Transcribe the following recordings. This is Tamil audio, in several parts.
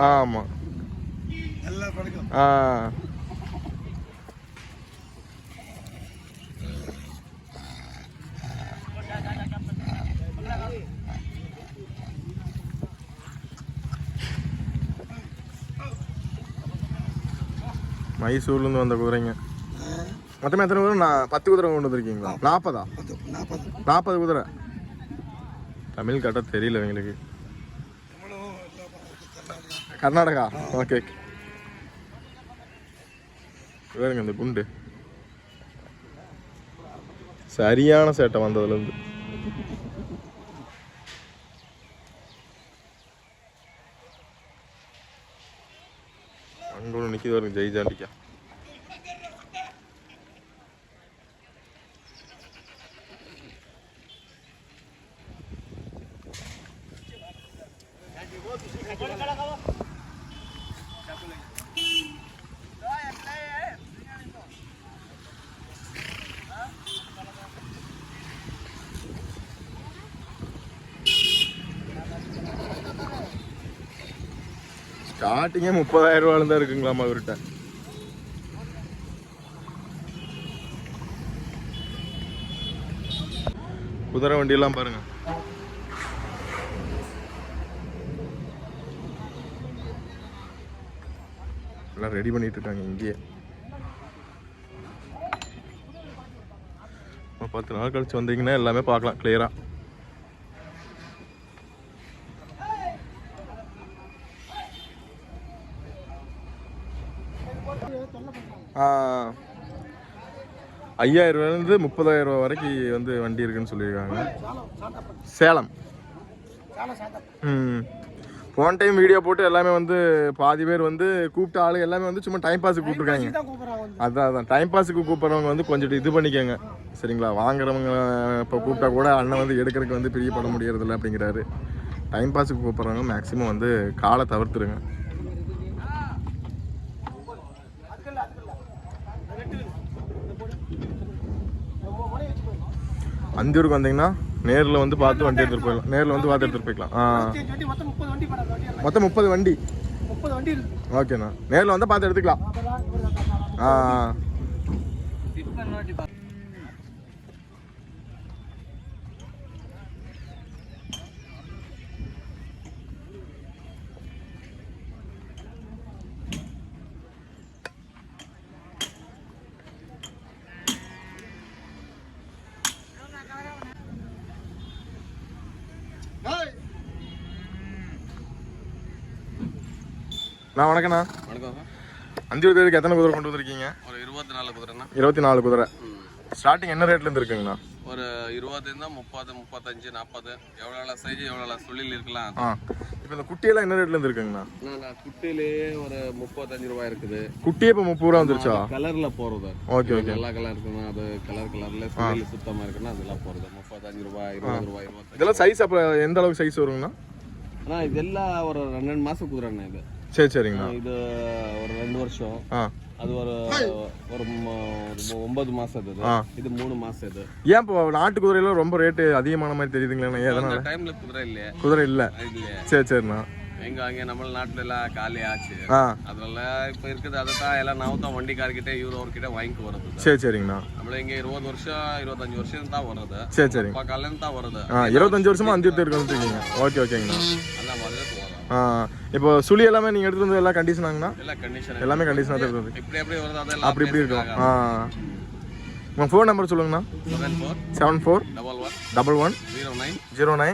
ஆமா மைசூர்லேருந்து வந்த குதிரைங்க. மொத்தமே எத்தனை குதிரை? 10 குதிரை கொண்டு வந்திருக்கீங்களா? 40 குதிரை. தமிழ் கட்ட தெரியல எங்களுக்கு. கர்நாடகா. ஓகே வேறுங்க இந்த குண்டு சரியான சேட்டை வந்ததுலேருந்து. அங்கே ஒன்று நிற்கிது வருங்க ஜெய்ஜாண்டிக்கா. ஸ்டார்டிங்கே 30,000 ரூபாயில தான் இருக்குங்களாமா இவர்கிட்ட. குதிரை வண்டியெல்லாம் பாருங்க. எல்லாம் ரெடி பண்ணிட்டு இருக்காங்க இங்கேயே. 10 நாள் கழிச்சு வந்தீங்கன்னா எல்லாமே பார்க்கலாம் கிளியரா. $5,000 $30,000 வரைக்கும் வந்து வண்டி இருக்குன்னு சொல்லியிருக்காங்க. சேலம். போன டைம் வீடியோ போட்டு எல்லாமே வந்து பாதி பேர் வந்து கூப்பிட்ட ஆளு எல்லாமே வந்து சும்மா டைம் பாஸுக்கு கூப்பிட்டுருக்காங்க. அதான் டைம் பாஸுக்கு கூப்பிட்றவங்க வந்து கொஞ்சம் இது பண்ணிக்கோங்க சரிங்களா. வாங்குறவங்க இப்போ கூப்பிட்டா கூட அண்ணன் வந்து எடுக்கிறதுக்கு வந்து பிரியப்பட முடியறதில்ல அப்படிங்கிறாரு. டைம் பாஸுக்கு கூப்பிட்றவங்க மேக்ஸிமம் வந்து காலை தவிர்த்துருங்க. அந்தியூருக்கு வந்தீங்கன்னா நேரில் வந்து பார்த்து வண்டி எடுத்துகிட்டு போயிடலாம். நேரில் வந்து பார்த்து எடுத்துகிட்டு போய்க்கலாம். மொத்தம் 30 வண்டி. ஓகேண்ணா. நேரில் வந்து பார்த்து எடுத்துக்கலாம். நான் வணக்கண்ணா. வணக்கம். அந்தியூர் தேதிக்கு எத்தனை குதிரை கொண்டு வந்திருக்கீங்க? ஒரு 24 குதிரைண்ணா. 24 குதிரை. ஸ்டார்டிங் என்ன ரேட்லேருந்து இருக்குங்கண்ணா? ஒரு 20 30 35 40 எவ்வளோ சைஸ் எவ்வளோ சொல்லில் இருக்கலாம். இப்போ இந்த குட்டியெல்லாம் என்ன ரேட்லேருந்து இருக்குங்கண்ணா? குட்டியிலே ஒரு 35 ரூபாய் இருக்குது. குட்டியே இப்போ 30 ரூபா வந்துருச்சா? கலரில் போகிறது. Okay okay. எல்லா கலர் இருக்குன்னா அது கலரில் சொல்லில் சுத்தமாக இருக்குன்னா அதெல்லாம் போகிறது 35 ரூபாய் 20 ரூபாய் 25. இதெல்லாம் சைஸ் அப்போ எந்த அளவுக்கு சைஸ் வருங்கண்ணா? ஆனால் இதெல்லாம் ஒரு 2 மாதம் குதிரைண்ணா இது. சரி சரிங்கண்ணா. இது ஒரு 2 வருஷம். அது ஒரு 9 மாசம். இது 3 மாசம். இது ஏன் இப்போ நாட்டு குதிரையில ரொம்ப ரேட்டு அதிகமான மாதிரி தெரியுதுங்களா? ஏதனால? டைம்ல குதிரை இல்லையா? குதிரை இல்ல. சரி சரிண்ணா. எங்க அங்கே நம்ம நாட்டுல எல்லாம் காலி ஆச்சு. அதனால இப்ப இருக்குது. அதைத்தான் எல்லாம் நான் தான் வண்டிக்காரர்கிட்ட அவர்கிட்ட வாங்கிட்டு வருது. சரி சரிங்கண்ணா. நம்மள இங்க 20 வருஷம் 25 வருஷம் தான் வருது. சரி சரி. காலையில தான் வருது. 25 வருஷமா அந்தியூர் தேருக்கு வந்துருக்கீங்க. ஓகே ஓகேங்கண்ணா. எல்லாம் மாதிரி வரும். இப்போ சுழி எல்லாமே நீங்க எடுத்துட்டு வந்து எல்லாம் கண்டிஷனாங்கண்ணா? எல்லாம் கண்டிஷன். எல்லாமே கண்டிஷனா எடுத்துட்டு வந்து. இப்படி எப்படி வருது அதெல்லாம் அப்படி இப்படி இருக்கும். உங்க ஃபோன் நம்பர் சொல்லுங்கண்ணா. 74 11 09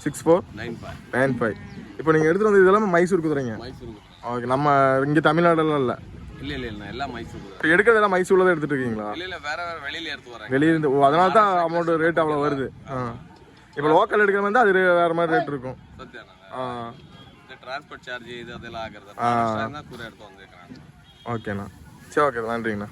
64 95. இப்போ நீங்கள் எடுத்துகிட்டு வந்து இதெல்லாம் மைசூர் குதிரைங்க? ஓகே. நம்ம இங்கே தமிழ்நாடுலாம் இல்லை? இல்லை இல்லை இல்லை, எல்லாம் மைசூர். இப்போ எடுக்கிறதெல்லாம் மைசூரில் தான் எடுத்துகிட்டு இருக்கீங்களா? இல்லை இல்லை, வேற வேறு வெளியில் எடுத்து வரேன். வெளியிருந்து. ஓ, அதனால தான் அமௌண்ட் ரேட் அவ்வளோ வருது. இப்போ லோக்கல் எடுக்கிற மாதிரி தான் அது வேறு மாதிரி ரேட் இருக்கும். டிரான்ஸ்போர்ட் சார்ஜ் இது அதெல்லாம் ஆகிறது கூட எடுத்து வந்துருக்கேன். ஓகேண்ணா. சரி ஓகே, நன்றிங்கண்ணா.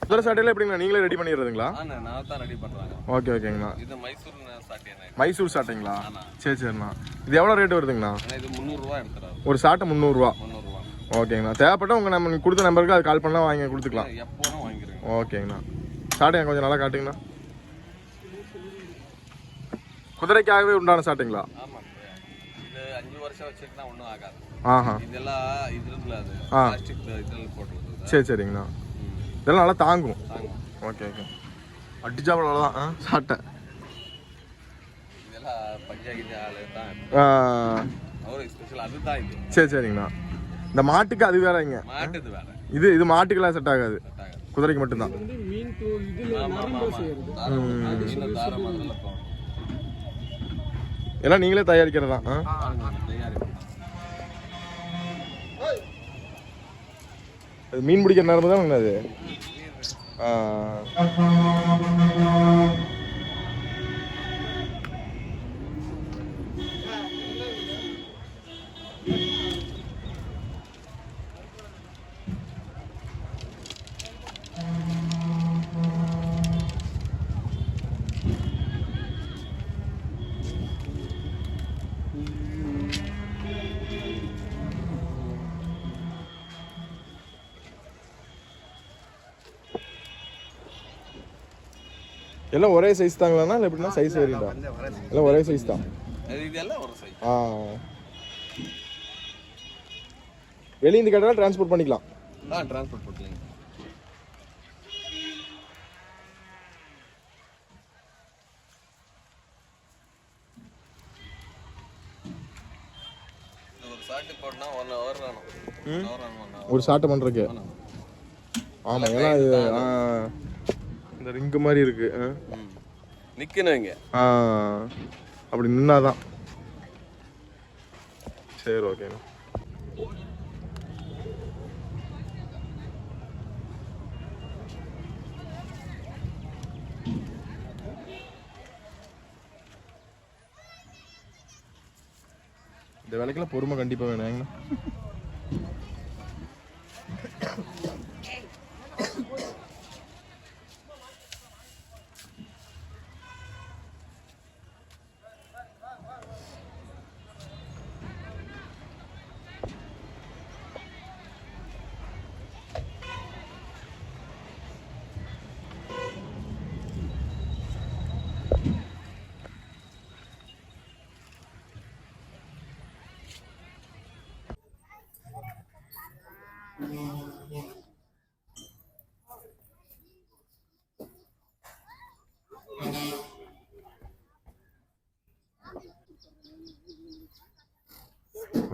குதிரை சாட்டையில் எப்படிங்கண்ணா நீங்களே ரெடி பண்ணிடுறதுங்களா? நான் தான் ரெடி பண்ணுறேன். ஓகே ஓகேங்கண்ணா. இது மைசூர் சாட்டை. மைசூர் சாட்டைங்களா? சரி சரிண்ணா. இது எவ்வளோ ரேட் வருதுங்கண்ணா? இது 300 ரூபா எடுத்துறாரு. ஒரு சாட்டை 300 ரூபா. 300 ரூபா. ஓகேங்கண்ணா. தேவைப்பட்ட உங்கள் நம்ம கொடுத்த நம்பருக்கு அது கால் பண்ணால் வாங்கி கொடுத்துக்கலாம். எப்போ வாங்கிக்கிறேன். ஓகேங்கண்ணா. சாட்டை கொஞ்சம் நல்லா காட்டுங்கண்ணா. குதிரைக்காகவே உண்டான சாட்டைங்களா? ஆமாம். இது 5 வருஷம் வச்சிருந்தா ஒன்றும் ஆகாது. ஆஹா இதெல்லாம் இதுல அது பிளாஸ்டிக் இதில் போட்டுருது. சரி சரிங்கண்ணா. இதெல்லாம் நல்லா தாங்கும். தாங்கும். Okay okay. அடிச்சாப்பில் அவ்வளோதான் சாப்பிட்டேன். இதெல்லாம் பஞ்சாயத்து ஆளு தான் அவருக்கு ஸ்பெஷல் அதுதான் இது. சரி சரிங்கண்ணா. இந்த மாட்டுக்கு அது வேறங்க. மாட்டுது வேற. இது மாட்டுக்கெல்லாம் செட் ஆகாது, குதிரைக்கு மட்டும்தான். எல்லாம் நீங்களே தயாரிக்கிறதா? மீன் பிடிக்கிற நேரம் தான் அது. எல்லாம் ஒரே சைஸ் தாங்களாண்ணா இல்லை எப்படின்னா சைஸ் வேறியண்டா? எல்லாம் ஒரே சைஸ் தான். வெளியிருந்து கேட்டாலும் டிரான்ஸ்போர்ட் பண்ணிக்கலாம். டிரான்ஸ்போர்ட் பண்ணிக்கலாம். ஒரு ஷார்ட் பண்றதுக்கு. ஆமா, ஏன்னா இது இந்த ரிங்கு மாதிரி இருக்கு. நிக்கணும் இங்க. அப்படி நின்னாதான். சரி ஓகேண்ணா. இந்த வேலைக்கெல்லாம் பொறுமை கண்டிப்பாக வேணாங்கண்ணா.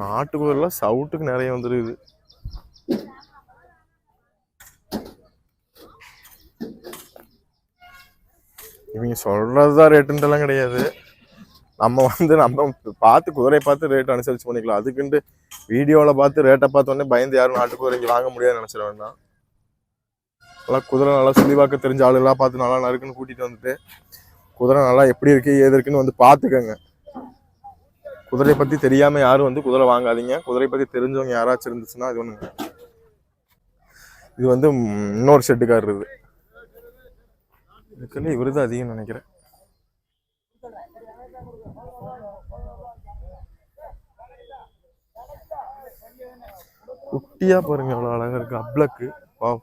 நாட்டுக்குலாம் சவுட்டுக்கு நிறைய வந்துருக்குது. இவங்க சொல்றதுதான் ரேட்டுன்றெல்லாம் கிடையாது. நம்ம பார்த்து குதிரையை பார்த்து ரேட் அனுசரிச்சு பண்ணிக்கலாம். அதுக்குன்ட்டு வீடியோவில் பார்த்து ரேட்டை பார்த்தோன்னே பயந்து யாரும் நாட்டுக்குதிரை இங்கே வாங்க முடியாதுன்னு நினச்சிட வேண்டாம். நல்லா குதிரை நல்லா சுழிவாக்க தெரிஞ்ச ஆளுலாம் பார்த்து நல்லா நறுக்குன்னு கூட்டிகிட்டு வந்துட்டு குதிரை நல்லா எப்படி இருக்கு ஏது இருக்குன்னு வந்து பார்த்துக்கங்க. குதிரையை பற்றி தெரியாமல் யாரும் வந்து குதிரை வாங்காதீங்க. குதிரையை பற்றி தெரிஞ்சவங்க யாராச்சும் இருந்துச்சுன்னா இது ஒன்று. இது வந்து இன்னொரு ஷெட்டுக்காரர். இதுக்குள்ள இவரு தான் அதிகம் நினைக்கிறேன். குட்டியா பாருங்க எவ்வளவு அழகா இருக்கு. அப்ளக்கு வாவ்.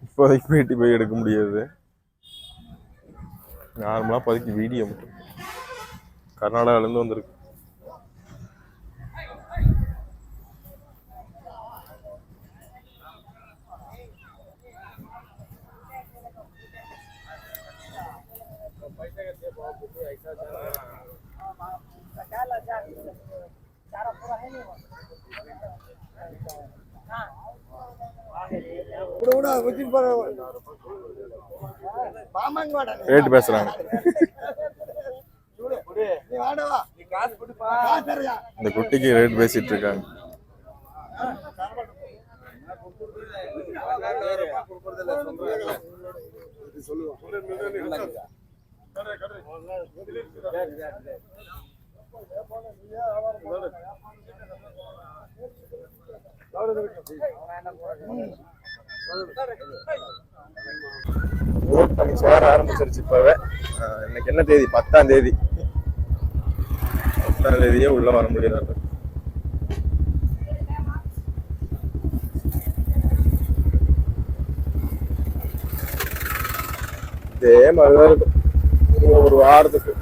இப்போதைக்கு பேட்டி போய் எடுக்க முடியாது. நார்மலாக இப்போதைக்கு வீடியோ மட்டும். கர்நாடகாலேருந்து வந்திருக்கு. ரேட்டு பேசுறாங்க. இந்த குட்டிக்கு ரேட் பேசிட்டு இருக்காங்க. ஓட்டம் சேர ஆரம்பிச்சிருச்சு இப்பவே. இன்னைக்கு என்ன தேதி? 10ஆம் தேதி. 10ஆம் தேதியே உள்ள வர முடியாது. இதே மாதிரிதான் இருக்கும் ஒரு வாரத்துக்கு.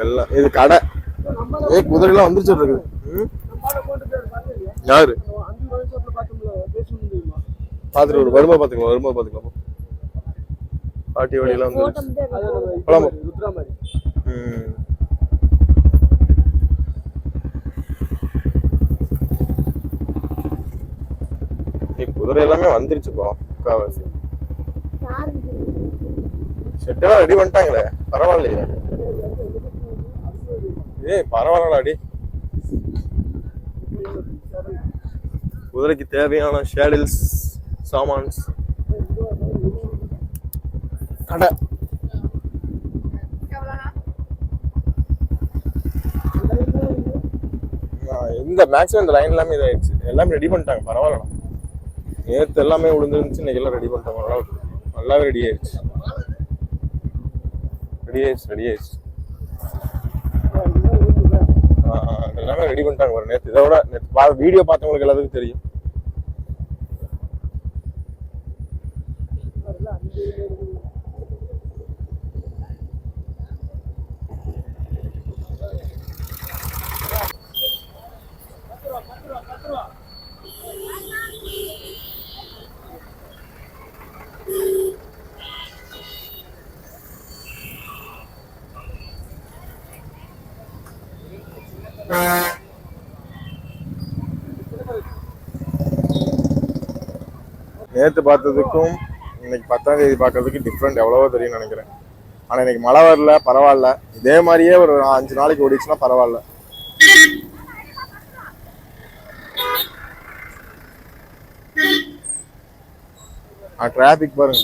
எல்லாம் இது கடை. குதிரைலாம் வந்துருச்சு இருக்குது. யாரு பாத்துட்டு ஒரு வருமா பாத்துக்கலாம். பாட்டி வழியெல்லாம் குதிரை எல்லாமே வந்துருச்சுப்பா. முக்காவாசி செட்டெல்லாம் ரெடி பண்ணிட்டாங்களே, பரவாயில்லையே. பரவாயில்லடி. குதிரைக்கு தேவையான ஷேடில்ஸ் சாமான்ஸ் கடை. இந்த மேக்ஸிமம் இந்த லைன் எல்லாமே இதாயிடுச்சு. எல்லாமே ரெடி பண்ணிட்டாங்க. பரவாயில்ல. நேற்று எல்லாமே விழுந்துருந்துச்சு, இன்னைக்கு எல்லாம் ரெடி பண்ணிட்டாங்க. நல்லாவே ரெடி ஆயிடுச்சு. எல்லாமே ரெடி பண்ணிட்டாங்க. ஒரு நேற்று இதோட வீடியோ பார்த்தவங்களுக்கு எல்லாத்துக்கும் தெரியும். நேற்று பார்த்ததுக்கும் இன்னைக்கு 10ஆம் தேதி பார்க்கறதுக்கு டிஃப்ரெண்ட் எவ்வளவோ தெரியும் நினைக்கிறேன். ஆனால் இன்னைக்கு மழை வரல, பரவாயில்ல. இதே மாதிரியே ஒரு 5 நாளைக்கு ஓடிச்சுன்னா பரவாயில்ல. டிராபிக் பாருங்க.